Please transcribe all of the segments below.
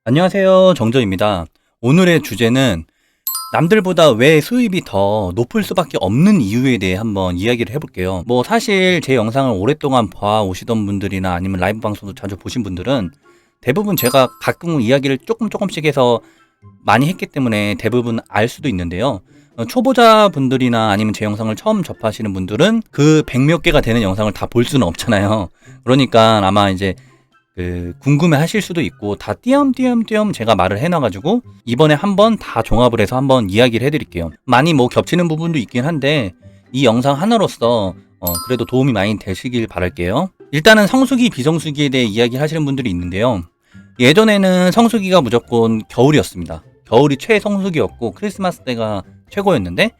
안녕하세요. 정저입니다. 오늘의 주제는 남들보다 왜 수입이 더 높을 수밖에 없는 이유에 대해 한번 이야기를 해볼게요. 사실 제 영상을 오랫동안 봐오시던 분들이나 아니면 라이브 방송도 자주 보신 분들은 대부분 제가 가끔 이야기를 조금씩 해서 많이 했기 때문에 대부분 알 수도 있는데요. 초보자 분들이나 아니면 제 영상을 처음 접하시는 분들은 그 100몇 개가 되는 영상을 다 볼 수는 없잖아요. 그러니까 아마 이제 궁금해 하실 수도 있고, 다 띄엄띄엄 제가 말을 해놔가지고, 이번에 한번 다 종합을 해서 한번 이야기를 해드릴게요. 많이 겹치는 부분도 있긴 한데, 이 영상 하나로서, 그래도 도움이 많이 되시길 바랄게요. 일단은 성수기, 비성수기에 대해 이야기를 하시는 분들이 있는데요. 예전에는 성수기가 무조건 겨울이었습니다. 겨울이 최성수기였고, 크리스마스 때가 최고였는데,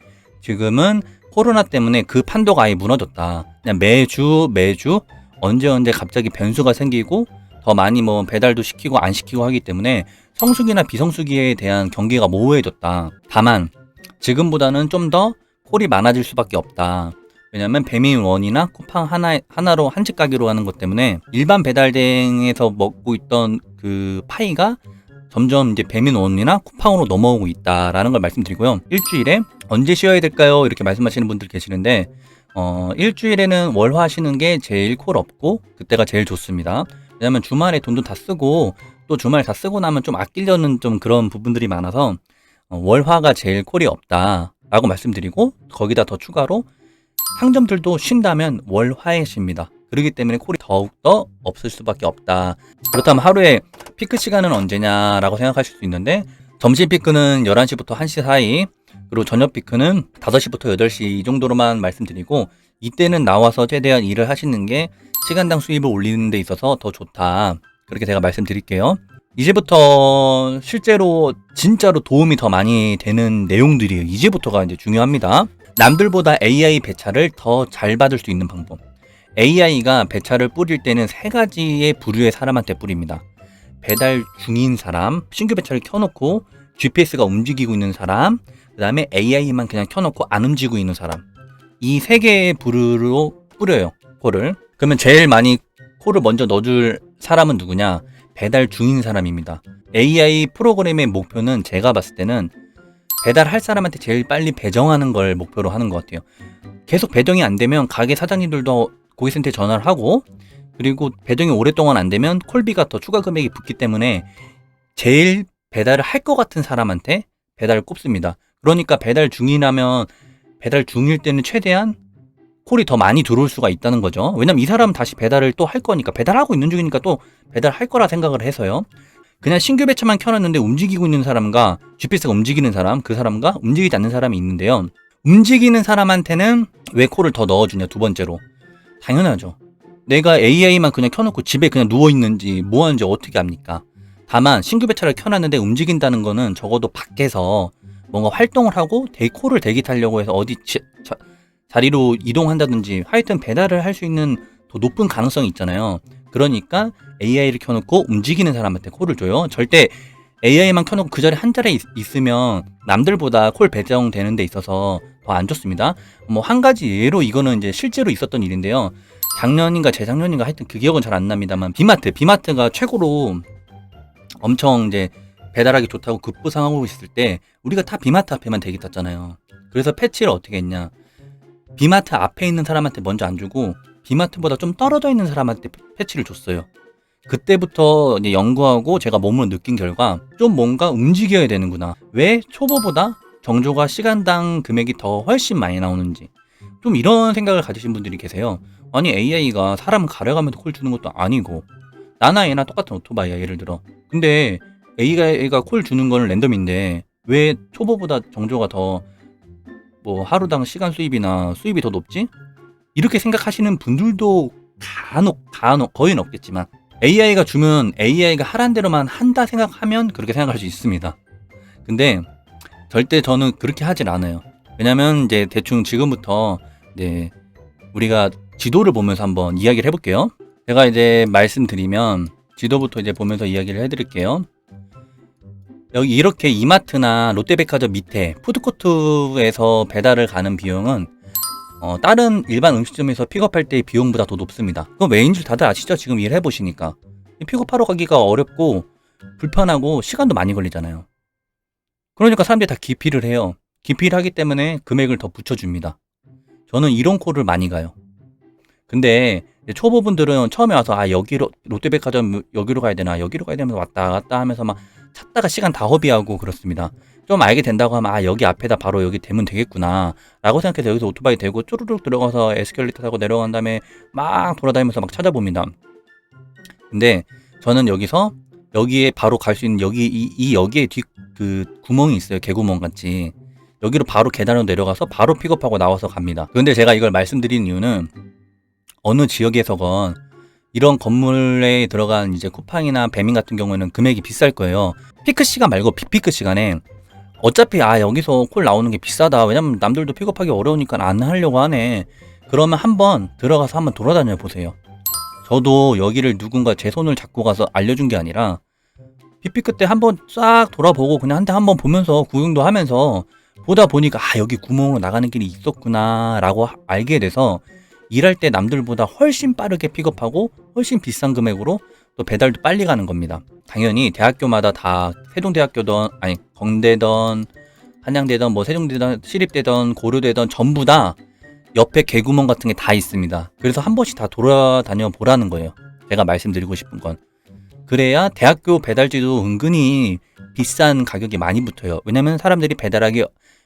지금은 코로나 때문에 그 판도가 아예 무너졌다. 그냥 매주 언제 갑자기 변수가 생기고, 더 많이 배달도 시키고 안 시키고 하기 때문에 성수기나 비성수기에 대한 경계가 모호해졌다. 다만 지금보다는 좀 더 콜이 많아질 수밖에 없다. 왜냐면 배민원이나 쿠팡 하나로 한집 가기로 하는 것 때문에 일반 배달대행에서 먹고 있던 그 파이가 점점 이제 배민원이나 쿠팡으로 넘어오고 있다라는 걸 말씀드리고요. 일주일에 언제 쉬어야 될까요? 이렇게 말씀하시는 분들 계시는데, 일주일에는 월화 쉬는 게 제일 콜 없고 그때가 제일 좋습니다. 왜냐면 주말에 돈도 다 쓰고, 또 주말 다 쓰고 나면 좀 아끼려는 좀 그런 부분들이 많아서 월화가 제일 콜이 없다라고 말씀드리고, 거기다 더 추가로 상점들도 쉰다면 월화에 쉽니다. 그렇기 때문에 콜이 더욱더 없을 수밖에 없다. 그렇다면 하루에 피크 시간은 언제냐라고 생각하실 수 있는데, 점심 피크는 11시부터 1시 사이, 그리고 저녁 피크는 5시부터 8시 이 정도로만 말씀드리고, 이때는 나와서 최대한 일을 하시는 게 시간당 수입을 올리는 데 있어서 더 좋다. 그렇게 제가 말씀드릴게요. 이제부터 실제로 진짜로 도움이 더 많이 되는 내용들이에요. 이제부터가 이제 중요합니다. 남들보다 AI 배차를 더 잘 받을 수 있는 방법. AI가 배차를 뿌릴 때는 3가지의 부류의 사람한테 뿌립니다. 배달 중인 사람, 신규 배차를 켜놓고 GPS가 움직이고 있는 사람, 그 다음에 AI만 그냥 켜놓고 안 움직이고 있는 사람. 이 3개의 부류로 뿌려요, 콜을. 그러면 제일 많이 콜을 먼저 넣어줄 사람은 누구냐? 배달 중인 사람입니다. AI 프로그램의 목표는 제가 봤을 때는 배달할 사람한테 제일 빨리 배정하는 걸 목표로 하는 것 같아요. 계속 배정이 안 되면 가게 사장님들도 고객센터에 전화를 하고, 그리고 배정이 오랫동안 안 되면 콜비가 더 추가 금액이 붙기 때문에 제일 배달을 할 것 같은 사람한테 배달을 꼽습니다. 그러니까 배달 중이라면 배달 중일 때는 최대한 콜이 더 많이 들어올 수가 있다는 거죠. 왜냐면 이 사람은 다시 배달을 또 할 거니까, 배달하고 있는 중이니까 또 배달할 거라 생각을 해서요. 그냥 신규 배차만 켜놨는데 움직이고 있는 사람과 GPS가 움직이는 사람, 그 사람과 움직이지 않는 사람이 있는데요. 움직이는 사람한테는 왜 콜을 더 넣어주냐, 두 번째로. 당연하죠. 내가 AI만 그냥 켜놓고 집에 그냥 누워있는지 뭐 하는지 어떻게 합니까? 다만 신규 배차를 켜놨는데 움직인다는 거는 적어도 밖에서 뭔가 활동을 하고 콜을 대기 타려고 해서 어디 자리로 이동한다든지 하여튼 배달을 할 수 있는 더 높은 가능성이 있잖아요. 그러니까 AI를 켜놓고 움직이는 사람한테 콜을 줘요. 절대 AI만 켜놓고 그 자리에 한 자리에 있으면 남들보다 콜 배정되는 데 있어서 더 안 좋습니다. 한 가지 예로, 이거는 이제 실제로 있었던 일인데요. 작년인가 재작년인가 하여튼 그 기억은 잘 안 납니다만, 비마트가 최고로 엄청 이제 배달하기 좋다고 급부상하고 있을 때 우리가 다 비마트 앞에만 대기 탔잖아요. 그래서 패치를 어떻게 했냐, 비마트 앞에 있는 사람한테 먼저 안 주고 비마트보다 좀 떨어져 있는 사람한테 패치를 줬어요. 그때부터 이제 연구하고 제가 몸으로 느낀 결과, 좀 뭔가 움직여야 되는구나. 왜 초보보다 정조가 시간당 금액이 더 훨씬 많이 나오는지, 좀 이런 생각을 가지신 분들이 계세요. 아니, AI가 사람 가려가면서 콜 주는 것도 아니고, 나나 얘나 똑같은 오토바이야, 예를 들어. 근데 AI가 콜 주는 거는 랜덤인데 왜 초보보다 정조가 더 하루당 시간 수입이나 수입이 더 높지? 이렇게 생각하시는 분들도 간혹 거의는 없겠지만, AI가 주면 AI가 하란 대로만 한다 생각하면 그렇게 생각할 수 있습니다. 근데 절대 저는 그렇게 하진 않아요. 왜냐면 이제 대충 지금부터 이제 우리가 지도를 보면서 한번 이야기를 해볼게요. 제가 이제 말씀드리면 지도부터 이제 보면서 이야기를 해드릴게요. 여기 이렇게 이마트나 롯데백화점 밑에 푸드코트에서 배달을 가는 비용은 다른 일반 음식점에서 픽업할 때의 비용보다 더 높습니다. 그건 왜인 줄 다들 아시죠? 지금 일해보시니까. 픽업하러 가기가 어렵고, 불편하고 시간도 많이 걸리잖아요. 그러니까 사람들이 다 기피를 해요. 기피를 하기 때문에 금액을 더 붙여줍니다. 저는 이런 콜을 많이 가요. 근데 초보분들은 처음에 와서 여기로 롯데백화점 여기로 가야 되나 여기로 가야 되면서 왔다 갔다 하면서 막 찾다가 시간 다 허비하고 그렇습니다. 좀 알게 된다고 하면 여기 앞에다 바로 여기 대면 되겠구나 라고 생각해서 여기서 오토바이 대고 쭈루룩 들어가서 에스컬레이터 타고 내려간 다음에 막 돌아다니면서 막 찾아봅니다. 근데 저는 여기에 바로 갈 수 있는 이 여기에 그 구멍이 있어요. 개구멍 같이. 여기로 바로 계단으로 내려가서 바로 픽업하고 나와서 갑니다. 그런데 제가 이걸 말씀드리는 이유는 어느 지역에서건 이런 건물에 들어간 이제 쿠팡이나 배민 같은 경우에는 금액이 비쌀 거예요. 피크 시간 말고 비피크 시간에 어차피 여기서 콜 나오는 게 비싸다. 왜냐면 남들도 픽업하기 어려우니까 안 하려고 하네. 그러면 한번 들어가서 한번 돌아다녀 보세요. 저도 여기를 누군가 제 손을 잡고 가서 알려준 게 아니라 비피크 때 한번 싹 돌아보고 그냥 한번 보면서 구경도 하면서 보다 보니까 여기 구멍으로 나가는 길이 있었구나 라고 알게 돼서 일할 때 남들보다 훨씬 빠르게 픽업하고 훨씬 비싼 금액으로 또 배달도 빨리 가는 겁니다. 당연히 대학교마다 다 세종대학교든 건대든 한양대든 세종대든 시립대든 고려대든 전부 다 옆에 개구멍 같은 게 다 있습니다. 그래서 한 번씩 다 돌아다녀 보라는 거예요. 제가 말씀드리고 싶은 건. 그래야 대학교 배달지도 은근히 비싼 가격이 많이 붙어요. 왜냐면 사람들이 배달하기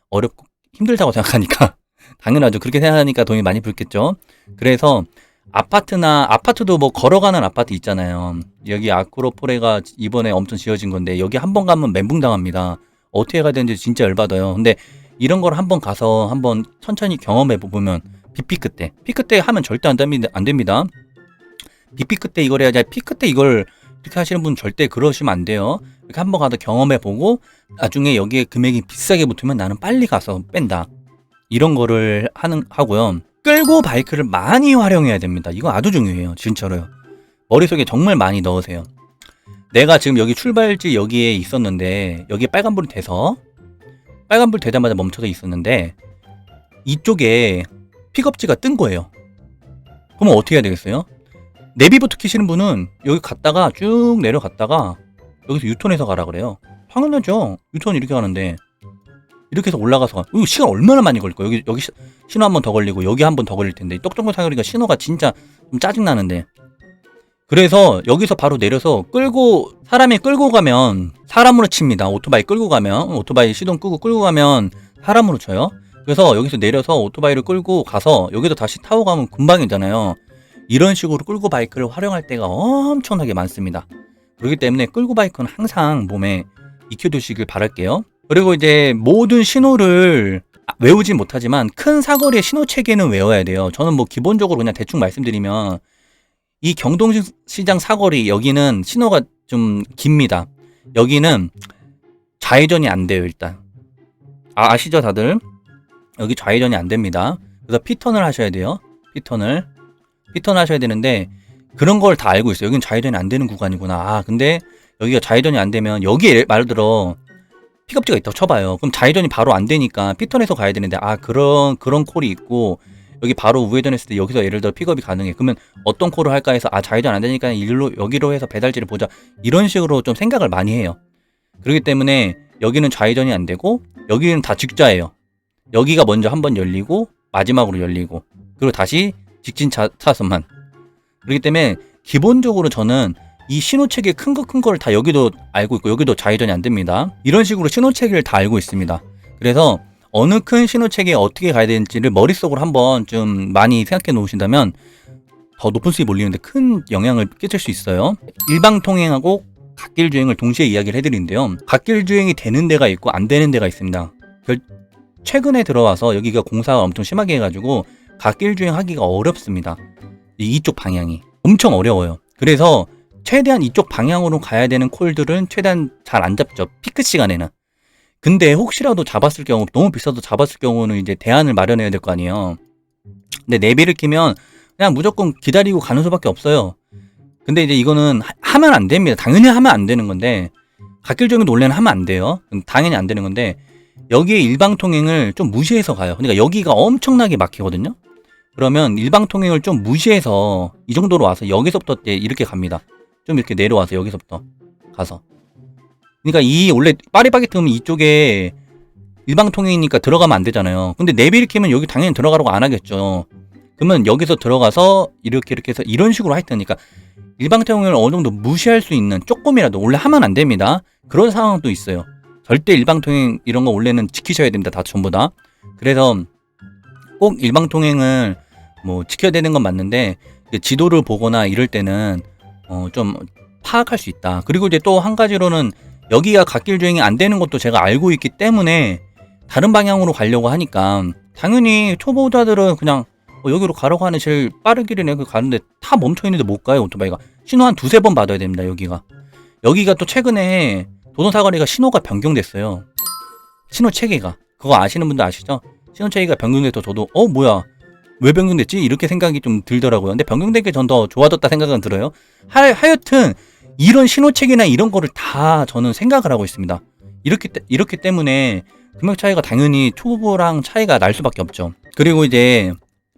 어렵고 힘들다고 생각하니까. 당연하죠. 그렇게 생각하니까 돈이 많이 붙겠죠. 그래서 아파트도 걸어가는 아파트 있잖아요. 여기 아크로폴레가 이번에 엄청 지어진 건데 여기 한번 가면 멘붕 당합니다. 어떻게 가야 되는지 진짜 열받아요. 근데 이런 걸 한번 가서 한번 천천히 경험해 보면 비피크 때 하면 절대 안 됩니다. 비피크 때 이걸 해야지 피크 때 이걸 이렇게 하시는 분 절대 그러시면 안 돼요. 이렇게 한번 가서 경험해 보고 나중에 여기에 금액이 비싸게 붙으면 나는 빨리 가서 뺀다. 이런 거를 하고요. 끌고 바이크를 많이 활용해야 됩니다. 이거 아주 중요해요. 진짜로요. 머릿속에 정말 많이 넣으세요. 내가 지금 여기 출발지 여기에 있었는데 여기에 빨간불이 돼서 빨간불 되자마자 멈춰서 있었는데 이쪽에 픽업지가 뜬 거예요. 그러면 어떻게 해야 되겠어요? 내비부터 키시는 분은 여기 갔다가 쭉 내려갔다가 여기서 유턴해서 가라 그래요. 당연하죠. 유턴 이렇게 가는데 이렇게 해서 올라가서 이거 시간 얼마나 많이 걸릴 거예요. 여기 신호 한 번 더 걸리고 여기 한 번 더 걸릴 텐데 똑똑똑 사거리가 신호가 진짜 좀 짜증나는데 그래서 여기서 바로 내려서 사람이 끌고 가면 사람으로 칩니다. 오토바이 끌고 가면 오토바이 시동 끄고 끌고 가면 사람으로 쳐요. 그래서 여기서 내려서 오토바이를 끌고 가서 여기서 다시 타고 가면 금방이잖아요. 이런 식으로 끌고 바이크를 활용할 때가 엄청나게 많습니다. 그렇기 때문에 끌고 바이크는 항상 몸에 익혀두시길 바랄게요. 그리고 이제 모든 신호를 외우진 못하지만 큰 사거리의 신호 체계는 외워야 돼요. 저는 기본적으로 그냥 대충 말씀드리면 이 경동시장 사거리 여기는 신호가 좀 깁니다. 여기는 좌회전이 안 돼요. 일단 아시죠 다들? 여기 좌회전이 안 됩니다. 그래서 피턴을 하셔야 돼요. 피턴을 하셔야 되는데 그런 걸 다 알고 있어요. 여기는 좌회전이 안 되는 구간이구나. 근데 여기가 좌회전이 안 되면 여기에 말 들어 픽업지가 있다고 쳐봐요. 그럼 좌회전이 바로 안 되니까 피턴에서 가야 되는데 그런 콜이 있고 여기 바로 우회전했을 때 여기서 예를 들어 픽업이 가능해. 그러면 어떤 콜을 할까 해서 좌회전 안 되니까 여기로 해서 배달지를 보자. 이런 식으로 좀 생각을 많이 해요. 그렇기 때문에 여기는 좌회전이 안 되고 여기는 다 직좌예요. 여기가 먼저 한번 열리고 마지막으로 열리고 그리고 다시 직진 차선만. 그렇기 때문에 기본적으로 저는 이 신호체계 큰 거를 다 여기도 알고 있고 여기도 좌회전이 안 됩니다. 이런 식으로 신호체계를 다 알고 있습니다. 그래서 어느 큰 신호체계에 어떻게 가야 되는지를 머릿속으로 한번 좀 많이 생각해 놓으신다면 더 높은 수익 올리는데 큰 영향을 끼칠 수 있어요. 일방통행하고 갓길 주행을 동시에 이야기를 해드리는데요. 갓길 주행이 되는 데가 있고 안 되는 데가 있습니다. 최근에 들어와서 여기가 공사가 엄청 심하게 해가지고 갓길 주행하기가 어렵습니다. 이쪽 방향이 엄청 어려워요. 그래서 최대한 이쪽 방향으로 가야 되는 콜들은 최대한 잘 안 잡죠. 피크 시간에는. 근데 혹시라도 잡았을 경우 너무 비싸도 잡았을 경우는 이제 대안을 마련해야 될 거 아니에요. 근데 내비를 키면 그냥 무조건 기다리고 가는 수밖에 없어요. 근데 이제 이거는 하면 안 됩니다. 당연히 하면 안 되는 건데 갓길 주행도 원래는 하면 안 돼요. 당연히 안 되는 건데 여기에 일방통행을 좀 무시해서 가요. 그러니까 여기가 엄청나게 막히거든요. 그러면 일방통행을 좀 무시해서 이 정도로 와서 여기서부터 이렇게 갑니다. 좀 이렇게 내려와서 여기서부터 가서 그러니까 이 원래 파리바게뜨면 이쪽에 일방통행이니까 들어가면 안 되잖아요. 근데 내비를 키면 여기 당연히 들어가라고 안 하겠죠. 그러면 여기서 들어가서 이렇게 해서 이런 식으로 할 테니까 일방통행을 어느 정도 무시할 수 있는 조금이라도 원래 하면 안 됩니다. 그런 상황도 있어요. 절대 일방통행 이런 거 원래는 지키셔야 됩니다. 다 전부 다. 그래서 꼭 일방통행을 뭐 지켜야 되는 건 맞는데 지도를 보거나 이럴 때는 좀 파악할 수 있다. 그리고 이제 또 한 가지로는 여기가 갓길 주행이 안 되는 것도 제가 알고 있기 때문에 다른 방향으로 가려고 하니까 당연히 초보자들은 그냥 여기로 가라고 하는 제일 빠른 길이네. 그 가는데 다 멈춰있는데 못 가요. 오토바이가 신호 한 두세 번 받아야 됩니다. 여기가 또 최근에 도로사거리가 신호가 변경됐어요. 신호 체계가 그거 아시는 분들 아시죠? 신호 체계가 변경돼서 저도 뭐야 왜 변경됐지? 이렇게 생각이 좀 들더라고요. 근데 변경된 게 전 더 좋아졌다 생각은 들어요. 하여튼 이런 신호 체계나 이런 거를 다 저는 생각을 하고 있습니다. 이렇기 때문에 금액 차이가 당연히 초보랑 차이가 날 수밖에 없죠. 그리고 이제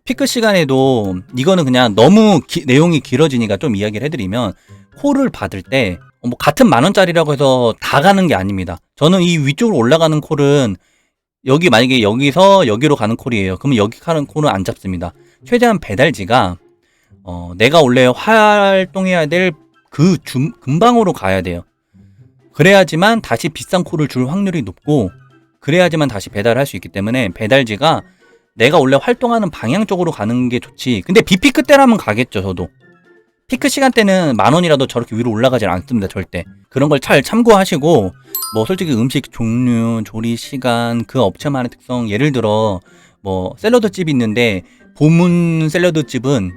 피크 시간에도 이거는 그냥 너무 내용이 길어지니까 좀 이야기를 해드리면 콜을 받을 때 뭐 같은 10,000원짜리라고 해서 다 가는 게 아닙니다. 저는 이 위쪽으로 올라가는 콜은 만약에 여기서 여기로 가는 콜이에요. 그러면 여기 가는 콜은 안 잡습니다. 최대한 배달지가 내가 원래 활동해야 될 그 근방으로 가야 돼요. 그래야지만 다시 비싼 콜을 줄 확률이 높고 그래야지만 다시 배달을 할 수 있기 때문에 배달지가 내가 원래 활동하는 방향 쪽으로 가는 게 좋지. 근데 비피크 때라면 가겠죠. 저도 피크 시간 때는 10,000원이라도 저렇게 위로 올라가질 않습니다. 절대. 그런 걸 잘 참고하시고 뭐 솔직히 음식 종류, 조리 시간, 그 업체만의 특성, 예를 들어 뭐 샐러드집이 있는데 보문 샐러드집은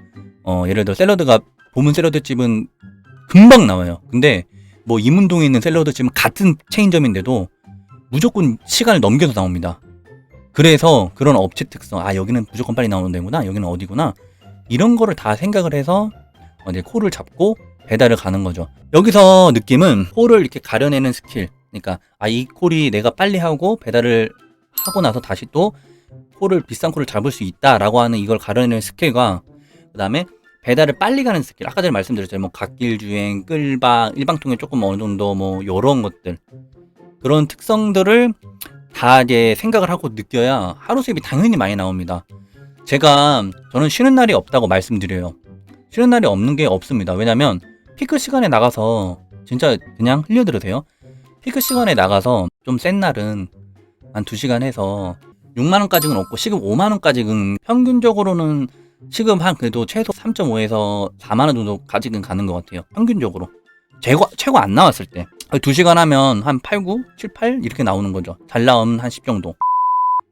예를 들어 보문 샐러드집은 금방 나와요. 근데 뭐 이문동에 있는 샐러드집은 같은 체인점인데도 무조건 시간을 넘겨서 나옵니다. 그래서 그런 업체 특성, 여기는 무조건 빨리 나오는 데구나, 여기는 어디구나, 이런 거를 다 생각을 해서 이제 콜을 잡고 배달을 가는 거죠. 여기서 느낌은 콜을 이렇게 가려내는 스킬. 그러니까 이 콜이 내가 빨리 하고 배달을 하고 나서 다시 또 비싼 콜을 잡을 수 있다라고 하는 이걸 가려내는 스킬과 그 다음에 배달을 빨리 가는 스킬. 아까 전에 말씀드렸잖아요. 뭐 갓길 주행, 끌방, 일방통행 조금 어느 정도 뭐 요런 것들. 그런 특성들을 다 이제 생각을 하고 느껴야 하루 수입이 당연히 많이 나옵니다. 저는 쉬는 날이 없다고 말씀드려요. 쉬는 날이 없는 게 없습니다. 왜냐면 피크 시간에 나가서 진짜 그냥 흘려들으세요. 피크 시간에 나가서 좀 센 날은 한 2시간 해서 6만원까지는 없고 시급 5만원까지는 평균적으로는 시급 한 그래도 최소 3.5에서 4만원 정도까지는 가는 것 같아요. 평균적으로. 최고 안 나왔을 때. 2시간 하면 한 8, 9, 7, 8 이렇게 나오는 거죠. 잘 나오면 한 10 정도.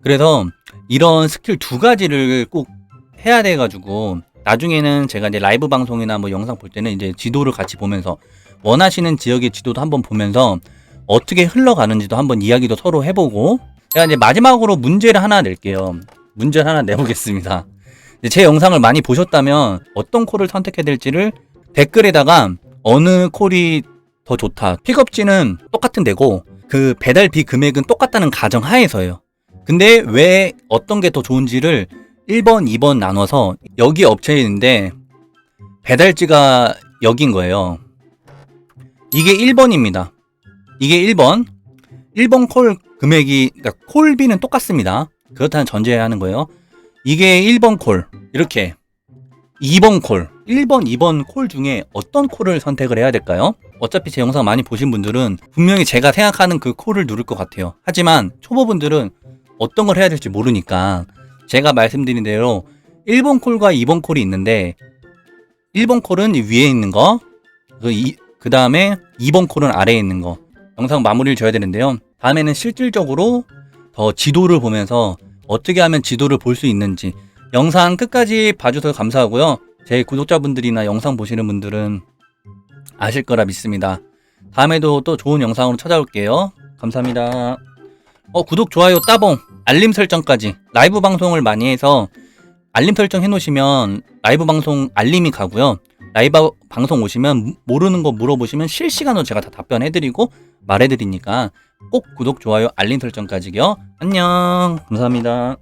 그래서 이런 스킬 2가지를 꼭 해야 돼가지고 나중에는 제가 이제 라이브 방송이나 뭐 영상 볼 때는 이제 지도를 같이 보면서 원하시는 지역의 지도도 한번 보면서 어떻게 흘러가는지도 한번 이야기도 서로 해보고 제가 이제 마지막으로 문제를 하나 낼게요. 문제를 하나 내보겠습니다. 제 영상을 많이 보셨다면 어떤 콜을 선택해야 될지를 댓글에다가 어느 콜이 더 좋다. 픽업지는 똑같은 데고 그 배달비 금액은 똑같다는 가정하에서예요. 근데 왜 어떤 게 더 좋은지를 1번, 2번 나눠서 여기 업체에 있는데 배달지가 여긴 거예요. 이게 1번입니다. 이게 1번. 1번 콜 금액이, 그러니까 콜비는 똑같습니다. 그렇다는 전제해야 하는 거예요. 이게 1번 콜. 이렇게. 2번 콜. 1번, 2번 콜 중에 어떤 콜을 선택을 해야 될까요? 어차피 제 영상 많이 보신 분들은 분명히 제가 생각하는 그 콜을 누를 것 같아요. 하지만 초보분들은 어떤 걸 해야 될지 모르니까 제가 말씀드린 대로 1번 콜과 2번 콜이 있는데 1번 콜은 위에 있는 거, 그 다음에 2번 콜은 아래에 있는 거. 영상 마무리를 줘야 되는데요. 다음에는 실질적으로 더 지도를 보면서 어떻게 하면 지도를 볼 수 있는지 영상 끝까지 봐주셔서 감사하고요. 제 구독자분들이나 영상 보시는 분들은 아실 거라 믿습니다. 다음에도 또 좋은 영상으로 찾아올게요. 감사합니다. 구독, 좋아요, 따봉, 알림 설정까지. 라이브 방송을 많이 해서 알림 설정 해놓으시면 라이브 방송 알림이 가고요. 라이브 방송 오시면 모르는 거 물어보시면 실시간으로 제가 다 답변해드리고 말해드리니까 꼭 구독, 좋아요, 알림 설정까지요. 안녕. 감사합니다.